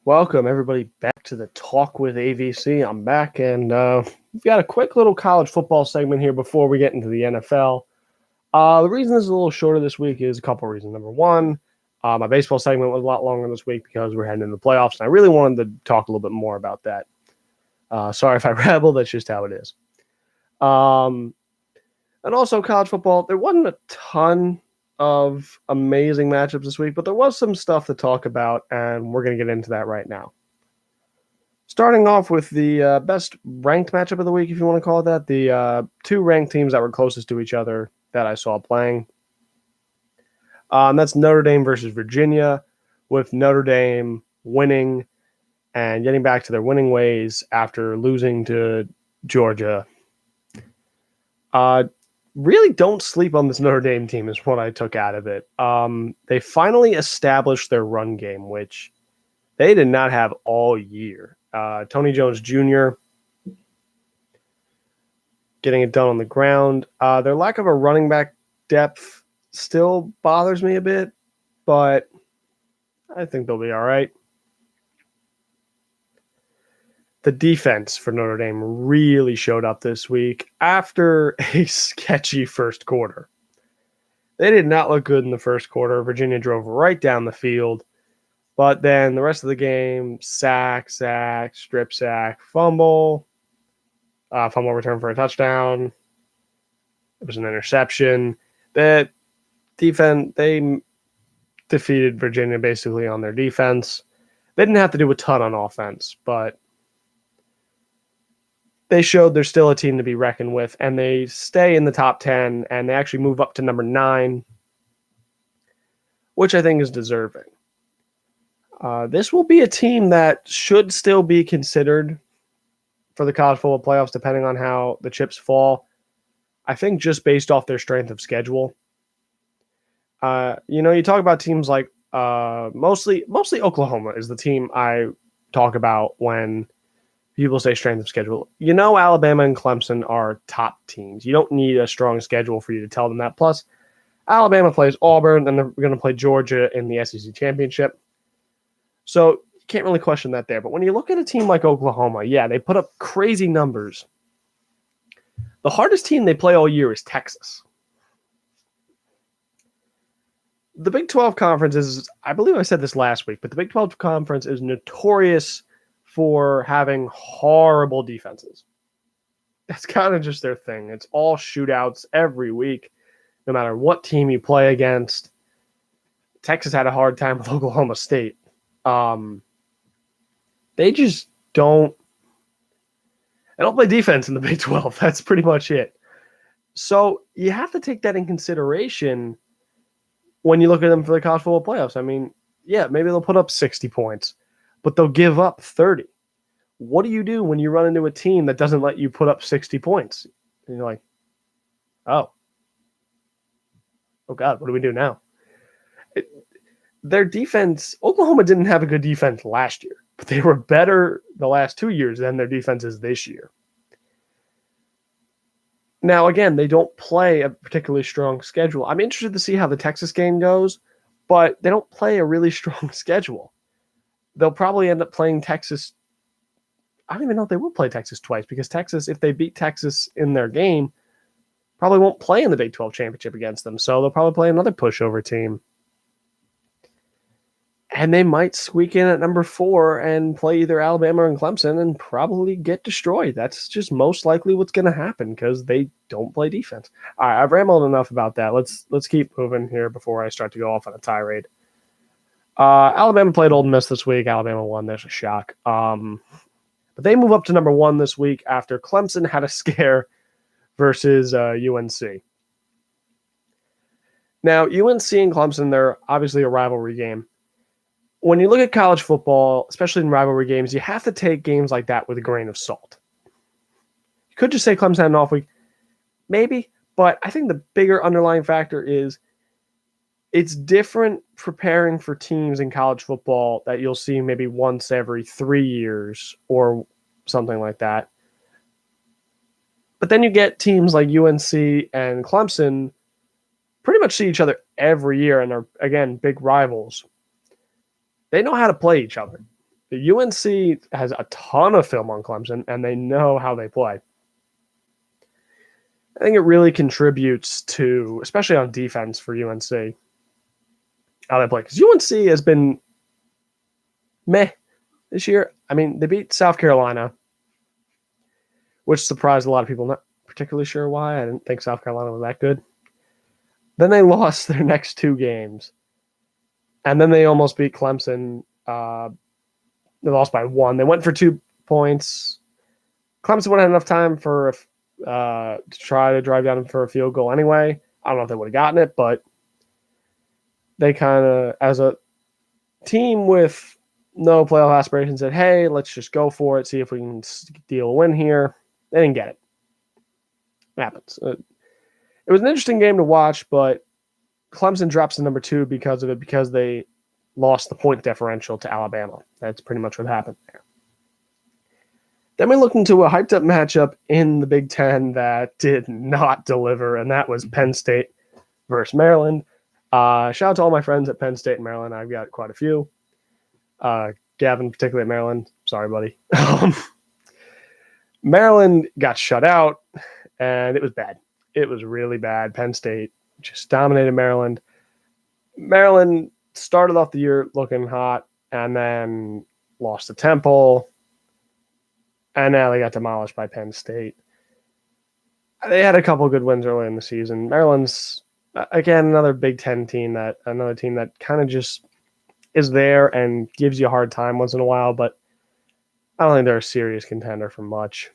Welcome, everybody, back to the Talk with AVC. I'm back, and we've got a quick little college football segment here before we get into the NFL. The reason this is a little shorter this week is a couple of reasons. Number one, my baseball segment was a lot longer this week because we're heading into the playoffs, and I really wanted to talk a little bit more about that. Sorry if I rabble, that's just how it is. And also, college football, there wasn't a ton of amazing matchups this week, but there was some stuff to talk about, and we're going to get into that right now. Starting off with the best ranked matchup of the week, if you want to call it that, the two ranked teams that were closest to each other that I saw playing. That's Notre Dame versus Virginia, with Notre Dame winning and getting back to their winning ways after losing to Georgia. Really don't sleep on this Notre Dame team is what I took out of it. They finally established their run game, which they did not have all year. Tony Jones Jr. getting it done on the ground. Their lack of a running back depth still bothers me a bit, but I think they'll be all right. The defense for Notre Dame really showed up this week after a sketchy first quarter. They did not look good in the first quarter. Virginia drove right down the field. But then the rest of the game, sack, strip sack, fumble return for a touchdown. It was an interception. That defense, they defeated Virginia basically on their defense. They didn't have to do a ton on offense, but they showed they're still a team to be reckoned with, and they stay in the top 10, and they actually move up to number 9, which I think is deserving. This will be a team that should still be considered for the college football playoffs, depending on how the chips fall. I think just based off their strength of schedule. You talk about teams like mostly Oklahoma is the team I talk about when people say strength of schedule. Alabama and Clemson are top teams. You don't need a strong schedule for you to tell them that. Plus, Alabama plays Auburn, and they're going to play Georgia in the SEC championship. So you can't really question that there. But when you look at a team like Oklahoma, yeah, they put up crazy numbers. The hardest team they play all year is Texas. The Big 12 Conference is, I believe I said this last week, but the Big 12 Conference is notorious for having horrible defenses. That's kind of just their thing. It's all shootouts every week, no matter what team you play against. Texas had a hard time with Oklahoma State. They just don't play defense in the Big 12. That's pretty much it. So you have to take that in consideration when you look at them for the college football playoffs. I mean, yeah, maybe they'll put up 60 points, but they'll give up 30. What do you do when you run into a team that doesn't let you put up 60 points? And you're like, oh God, what do we do now? Their defense, Oklahoma didn't have a good defense last year, but they were better the last 2 years than their defense is this year. Now, again, they don't play a particularly strong schedule. I'm interested to see how the Texas game goes, but they don't play a really strong schedule. They'll probably end up playing Texas. I don't even know if they will play Texas twice, because Texas, if they beat Texas in their game, probably won't play in the Big 12 championship against them. So they'll probably play another pushover team. And they might squeak in at number 4 and play either Alabama or Clemson and probably get destroyed. That's just most likely what's going to happen because they don't play defense. All right, I've rambled enough about that. Let's keep moving here before I start to go off on a tirade. Alabama played Ole Miss this week. Alabama won. There's a shock. But they move up to number 1 this week after Clemson had a scare versus UNC. Now, UNC and Clemson, they're obviously a rivalry game. When you look at college football, especially in rivalry games, you have to take games like that with a grain of salt. You could just say Clemson had an off week. Maybe, but I think the bigger underlying factor is it's different preparing for teams in college football that you'll see maybe once every 3 years or something like that. But then you get teams like UNC and Clemson pretty much see each other every year and are, again, big rivals. They know how to play each other. The UNC has a ton of film on Clemson, and they know how they play. I think it really contributes to, especially on defense for UNC, how they play. Because UNC has been meh this year. I mean, they beat South Carolina, which surprised a lot of people. Not particularly sure why. I didn't think South Carolina was that good. Then they lost their next two games. And then they almost beat Clemson. They lost by 1. They went for 2 points. Clemson wouldn't have enough time to try to drive down for a field goal anyway. I don't know if they would have gotten it, but they kind of, as a team with no playoff aspirations, said, hey, let's just go for it, see if we can steal a win here. They didn't get it. It happens. It was an interesting game to watch, but Clemson drops to number 2 because of it, because they lost the point differential to Alabama. That's pretty much what happened there. Then we looked into a hyped-up matchup in the Big Ten that did not deliver, and that was Penn State versus Maryland. Shout out to all my friends at Penn State and Maryland. I've got quite a few. Gavin, particularly at Maryland. Sorry, buddy. Maryland got shut out, and it was bad. It was really bad. Penn State just dominated Maryland. Maryland started off the year looking hot, and then lost to Temple, and now they got demolished by Penn State. They had a couple good wins early in the season. Maryland's, again, another Big Ten team that kind of just is there and gives you a hard time once in a while, but I don't think they're a serious contender for much.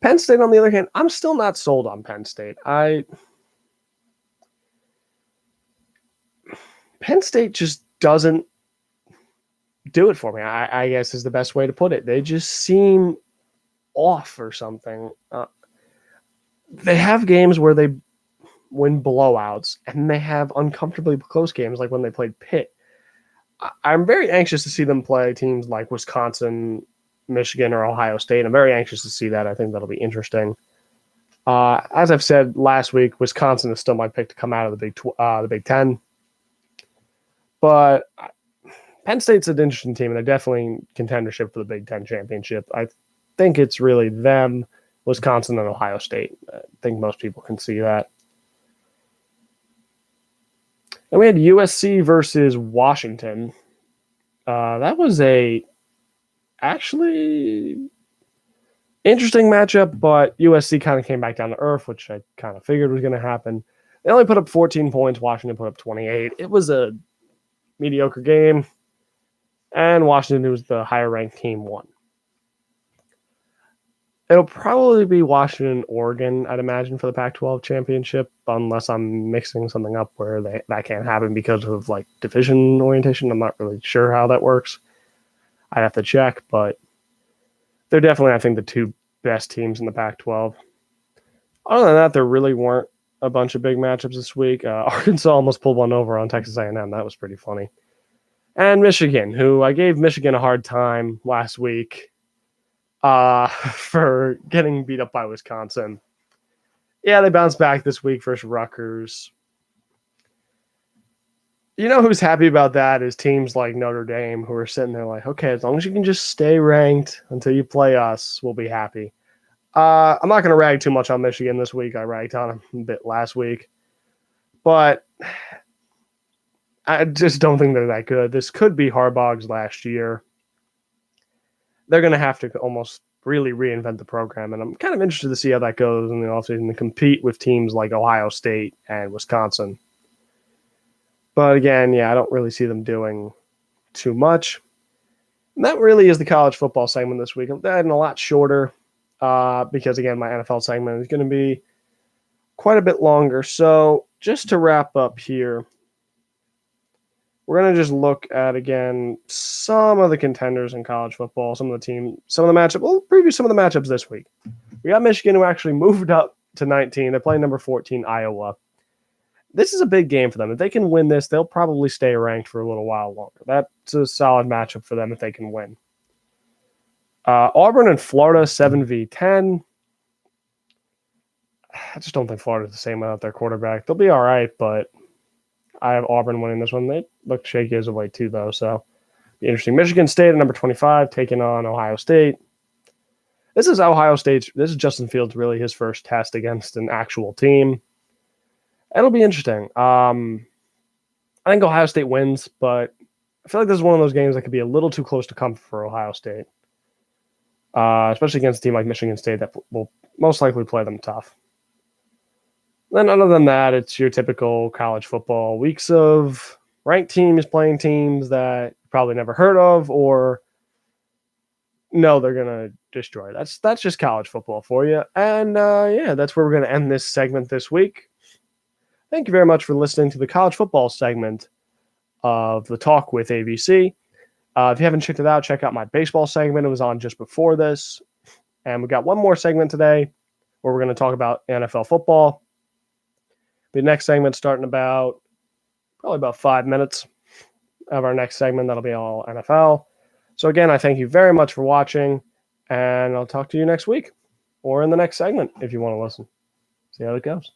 Penn State, on the other hand, I'm still not sold on Penn State. Penn State just doesn't do it for me, I guess is the best way to put it. They just seem off or something. They have games where they win blowouts, and they have uncomfortably close games like when they played Pitt. I'm very anxious to see them play teams like Wisconsin, Michigan, or Ohio State. I'm very anxious to see that. I think that'll be interesting. As I've said last week, Wisconsin is still my pick to come out of the Big Ten. But Penn State's an interesting team, and they're definitely in contendership for the Big Ten championship. I think it's really them, Wisconsin, and Ohio State. I think most people can see that. And we had USC versus Washington. That was actually interesting matchup, but USC kind of came back down to earth, which I kind of figured was going to happen. They only put up 14 points. Washington put up 28. It was a mediocre game, and Washington, who was the higher-ranked team, won. It'll probably be Washington and Oregon, I'd imagine, for the Pac-12 championship, unless I'm mixing something up where that can't happen because of like division orientation. I'm not really sure how that works. I'd have to check, but they're definitely, I think, the 2 best teams in the Pac-12. Other than that, there really weren't a bunch of big matchups this week. Arkansas almost pulled one over on Texas A&M. That was pretty funny. And Michigan, who I gave Michigan a hard time last week for getting beat up by Wisconsin. Yeah, they bounced back this week versus Rutgers. You know who's happy about that is teams like Notre Dame, who are sitting there like, okay, as long as you can just stay ranked until you play us, we'll be happy. I'm not going to rag too much on Michigan this week. I ragged on them a bit last week. But I just don't think they're that good. This could be Harbaugh's last year. They're going to have to almost really reinvent the program, and I'm kind of interested to see how that goes in the offseason to compete with teams like Ohio State and Wisconsin. But again, yeah, I don't really see them doing too much. And that really is the college football segment this week. I'm adding a lot shorter because, again, my NFL segment is going to be quite a bit longer. So just to wrap up here, we're going to just look at, again, some of the contenders in college football, some of the matchups. We'll preview some of the matchups this week. We got Michigan, who actually moved up to 19. They're playing number 14, Iowa. This is a big game for them. If they can win this, they'll probably stay ranked for a little while longer. That's a solid matchup for them if they can win. Auburn and Florida, 7v10. I just don't think Florida's the same without their quarterback. They'll be all right, but I have Auburn winning this one. They looked shaky as of late too, though, so Interesting. Michigan State at number 25 taking on Ohio State. This is Justin Fields, really his first test against an actual team. It'll be interesting. I think Ohio State wins, but I feel like this is one of those games that could be a little too close to come for Ohio State, especially against a team like Michigan State that will most likely play them tough. Then other than that, it's your typical college football weeks of ranked teams playing teams that you probably never heard of or no, they're going to destroy. That's just college football for you. And that's where we're going to end this segment this week. Thank you very much for listening to the college football segment of the Talk with AVC. If you haven't checked it out, check out my baseball segment. It was on just before this. And we got one more segment today where we're going to talk about NFL football. The next segment starting probably about 5 minutes of our next segment. That'll be all NFL. So again, I thank you very much for watching, and I'll talk to you next week or in the next segment if you want to listen. See how it goes.